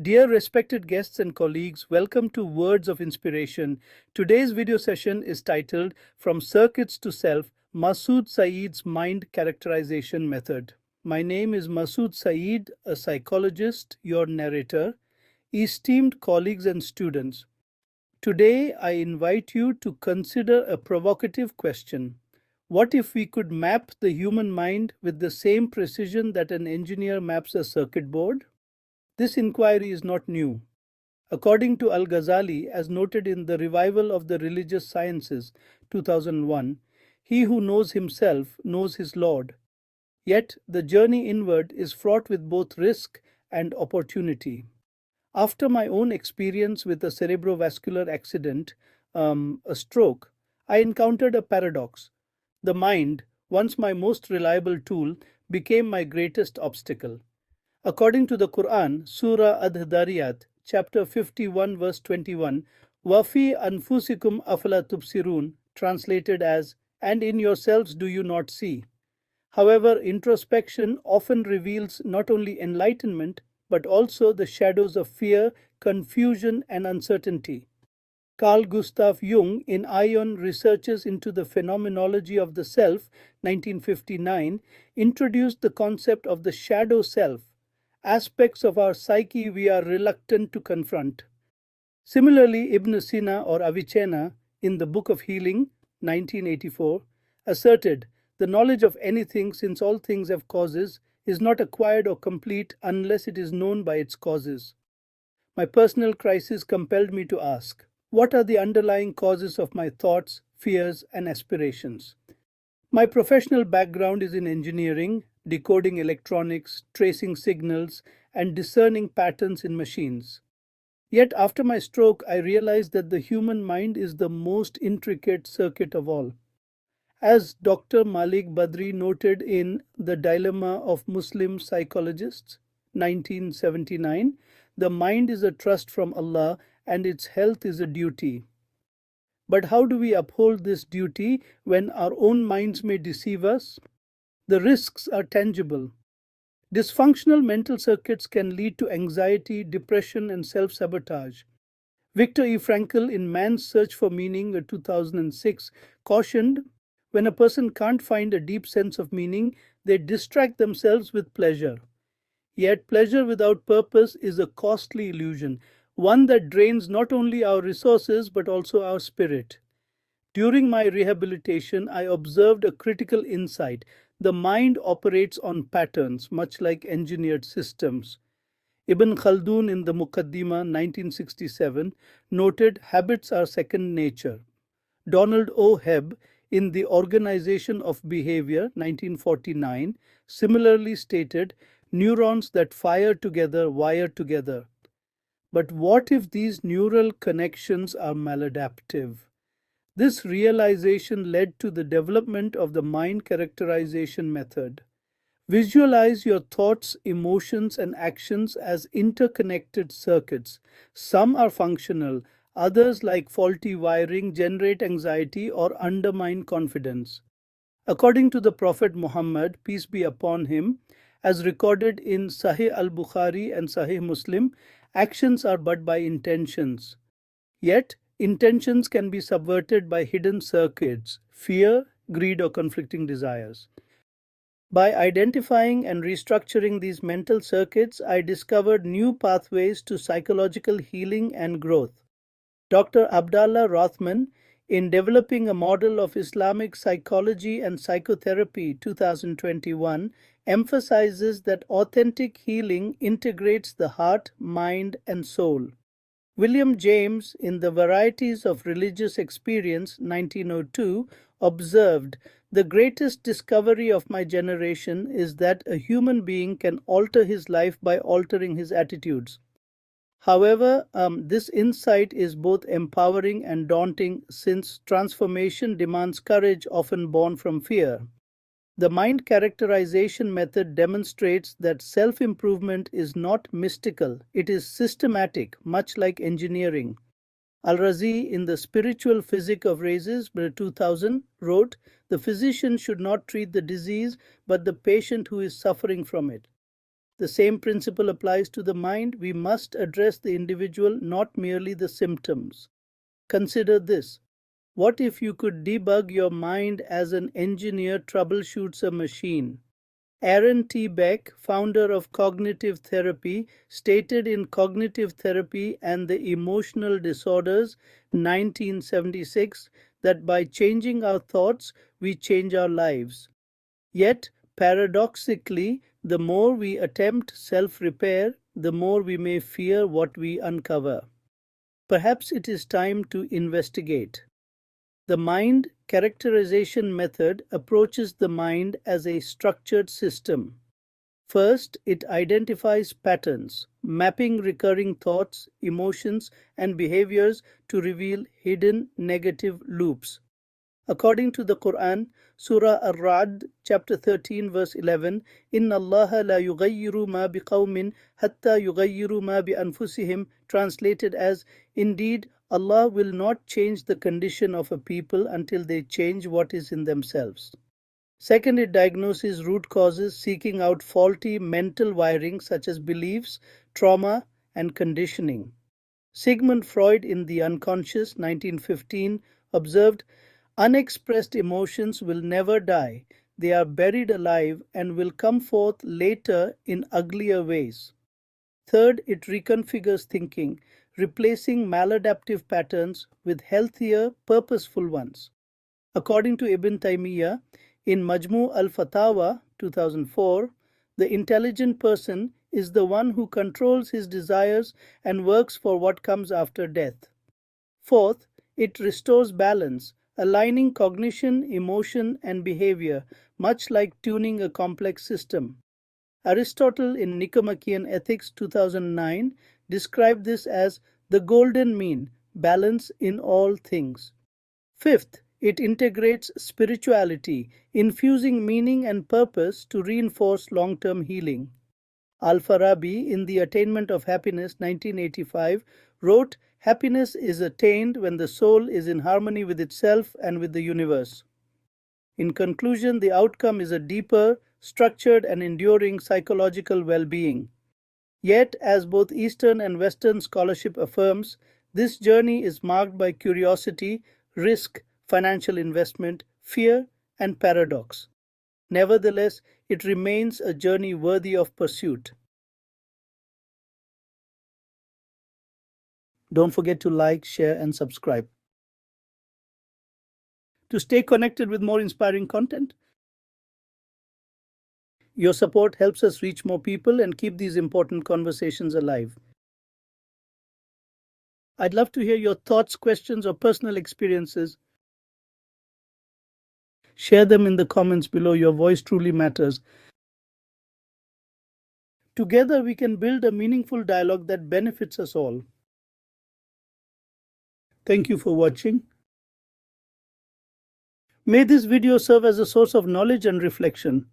Dear respected guests and colleagues, welcome to Words of Inspiration. Today's video session is titled From Circuits to Self, Masood Saeed's Mind Characterization Method. My name is Masood Saeed, a psychologist, your narrator. Esteemed colleagues and students, today I invite you to consider a provocative question. What if we could map the human mind with the same precision that an engineer maps a circuit board? This inquiry is not new. According to Al Ghazali, as noted in The Revival of the Religious Sciences, 2001, he who knows himself knows his Lord. Yet the journey inward is fraught with both risk and opportunity. After my own experience with a cerebrovascular accident, a stroke, I encountered a paradox. The mind, once my most reliable tool, became my greatest obstacle. According to the Quran, Surah Ad-Dariyat, chapter 51, verse 21, Wafi anfusikum afala tubsirun, translated as, and in yourselves do you not see. However, introspection often reveals not only enlightenment, but also the shadows of fear, confusion, and uncertainty. Carl Gustav Jung, in Ion Researches into the Phenomenology of the Self, 1959, introduced the concept of the shadow self, aspects of our psyche we are reluctant to confront. Similarly, Ibn Sina or Avicenna, in the Book of Healing, 1984, asserted the knowledge of anything, since all things have causes, is not acquired or complete unless it is known by its causes. My personal crisis compelled me to ask, what are the underlying causes of my thoughts, fears, and aspirations? My professional background is in engineering, decoding electronics, tracing signals, and discerning patterns in machines. Yet after my stroke, I realized that the human mind is the most intricate circuit of all. As Dr. Malik Badri noted in The Dilemma of Muslim Psychologists, 1979, the mind is a trust from Allah and its health is a duty. But how do we uphold this duty when our own minds may deceive us? The risks are tangible. Dysfunctional mental circuits can lead to anxiety, depression, and self sabotage. Viktor E. Frankl, in Man's Search for Meaning, 2006, cautioned when a person can't find a deep sense of meaning, they distract themselves with pleasure. Yet, pleasure without purpose is a costly illusion, one that drains not only our resources but also our spirit. During my rehabilitation, I observed a critical insight. The mind operates on patterns, much like engineered systems. Ibn Khaldun in the Muqaddimah 1967 noted habits are second nature. Donald O. Hebb in The Organization of Behaviour 1949 similarly stated neurons that fire together wire together. But what if these neural connections are maladaptive? This realization led to the development of the mind characterization method. Visualize your thoughts, emotions, and actions as interconnected circuits. Some are functional, others, like faulty wiring, generate anxiety or undermine confidence. According to the Prophet Muhammad, peace be upon him, as recorded in Sahih al-Bukhari and Sahih Muslim, actions are but by intentions. Yet, intentions can be subverted by hidden circuits, fear, greed, or conflicting desires. By identifying and restructuring these mental circuits, I discovered new pathways to psychological healing and growth. Dr. Abdallah Rothman, in Developing a Model of Islamic Psychology and Psychotherapy 2021, emphasizes that authentic healing integrates the heart, mind, and soul. William James, in The Varieties of Religious Experience, 1902, observed, the greatest discovery of my generation is that a human being can alter his life by altering his attitudes. However, this insight is both empowering and daunting since transformation demands courage often born from fear. The mind characterization method demonstrates that self-improvement is not mystical, it is systematic, much like engineering. Al-Razi, in The Spiritual Physics of Races, 2000, wrote, the physician should not treat the disease, but the patient who is suffering from it. The same principle applies to the mind. We must address the individual, not merely the symptoms. Consider this. What if you could debug your mind as an engineer troubleshoots a machine? Aaron T. Beck, founder of cognitive therapy, stated in Cognitive Therapy and the Emotional Disorders, 1976, that by changing our thoughts, we change our lives. Yet, paradoxically, the more we attempt self repair, the more we may fear what we uncover. Perhaps it is time to investigate. The mind characterization method approaches the mind as a structured system. First, it identifies patterns, mapping recurring thoughts, emotions, and behaviors to reveal hidden negative loops. According to the Quran, Surah Ar-Ra'd, chapter 13, verse 11, Inna Allah la yughayyiru ma biqawmin hatta yughayyiru ma bi anfusihim, translated as, Indeed, Allah will not change the condition of a people until they change what is in themselves. Second, it diagnoses root causes, seeking out faulty mental wiring such as beliefs, trauma, and conditioning. Sigmund Freud in The Unconscious, 1915, observed, Unexpressed emotions will never die. They are buried alive and will come forth later in uglier ways. Third, it reconfigures thinking, replacing maladaptive patterns with healthier, purposeful ones. According to Ibn Taymiyyah, in Majmu al-Fatawa, 2004, the intelligent person is the one who controls his desires and works for what comes after death. Fourth, it restores balance, aligning cognition, emotion, and behavior, much like tuning a complex system. Aristotle in Nicomachean Ethics 2009 described this as the golden mean, balance in all things. Fifth, it integrates spirituality, infusing meaning and purpose to reinforce long-term healing. Al-Farabi in The Attainment of Happiness, 1985, wrote, Happiness is attained when the soul is in harmony with itself and with the universe. In conclusion, the outcome is a deeper, structured, and enduring psychological well-being. Yet, as both Eastern and Western scholarship affirms, this journey is marked by curiosity, risk, financial investment, fear, and paradox. Nevertheless, it remains a journey worthy of pursuit. Don't forget to like, share, and subscribe. To stay connected with more inspiring content, your support helps us reach more people and keep these important conversations alive. I'd love to hear your thoughts, questions, or personal experiences. Share them in the comments below. Your voice truly matters. Together, we can build a meaningful dialogue that benefits us all. Thank you for watching. May this video serve as a source of knowledge and reflection.